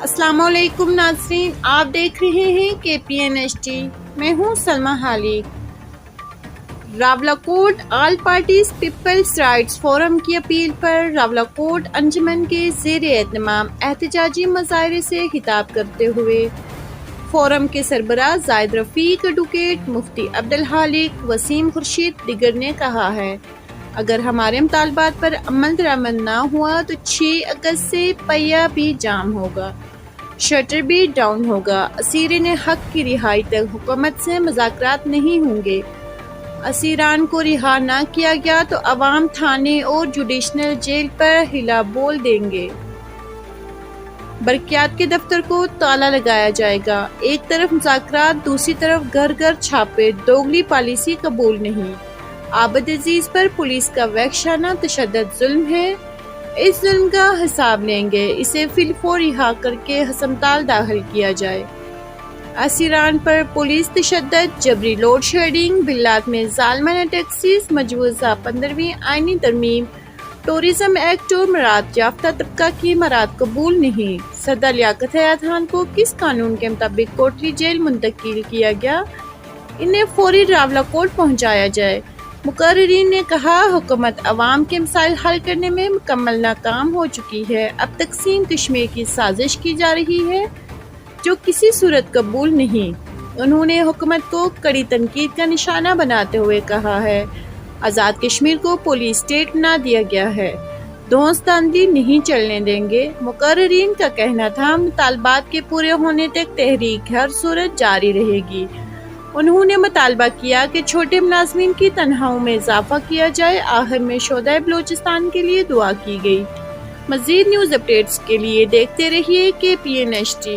अस्सलाम वालेकुम नाज़रीन, आप देख रहे हैं KPNHT। मैं हूं Salma Hali. Rawalakot all parties people's rights forum की अपील पर रावलाकोट अंजुमन के ज़ेर-ए-एहतमाम एहतजाजी मुज़ाहरे से खिताब करते हुए फोरम के सरबराह जाहिद रफ़ीक, एडवोकेट मुफ्ती अब्दुल हालिक, वसीम खुर्शीद दिगर ने कहा है, अगर हमारे मुतालबात पर अमल दरामद ना हुआ तो 6 अगस्त से पहिया भी जाम होगा, शटर भी डाउन होगा। असीरीन हक की रिहाई तक हुकूमत से मुज़ाकरात नहीं होंगे। असीरान को रिहा ना किया गया तो अवाम थाने और जुडिशनल जेल पर हिला बोल देंगे। बरकियात के दफ्तर को ताला लगाया जाएगा। एक तरफ मुज़ाकरात, दूसरी तरफ घर घर छापे। दोगली पॉलिसी कबूल नहीं। आबद अजीज पर पुलिस का वहशाना तशद्दुद जुल्म है। इस जुल्म का हिसाब लेंगे। इसे फिलफौर रिहा करके हसमताल दाखिल किया जाए। असीरान पर पुलिस तशद्दुद, जबरी लोड शेडिंग, बिल्लात में ज़ालमाना टैक्सीज, मजबूजा 15वीं आईनी तरमीम, टूरिज्म एक्ट और मराद याफ्ता तबका की मराद कबूल नहीं। सदर लियाकत हयात खान को किस कानून के मुताबिक कोटली जेल मुंतकिल किया गया? इन्हें फौरी रावलाकोट पहुंचाया जाए। मुकर्रिरीन ने कहा, हुकूमत अवाम के मसाइल हल करने में मुकम्मल नाकाम हो चुकी है। अब तकसीम कश्मीर की साजिश की जा रही है जो किसी सूरत कबूल नहीं। उन्होंने हुकूमत को कड़ी तनकीद का निशाना बनाते हुए कहा है, आज़ाद कश्मीर को पुलिस स्टेट बना दिया गया है, धौंसदांदी नहीं चलने देंगे। मुकर्रिरीन का कहना था, मुतालबात के पूरे होने तक तहरीक हर सूरत जारी रहेगी। उन्होंने मुतालबा किया कि छोटे मुलाजमीन की तनख्वाहों में इजाफा किया जाए। आखिर में शोधा बलोचिस्तान के लिए दुआ की गई। मज़ीद न्यूज़ अपडेट्स के लिए देखते रहिए KPNHT।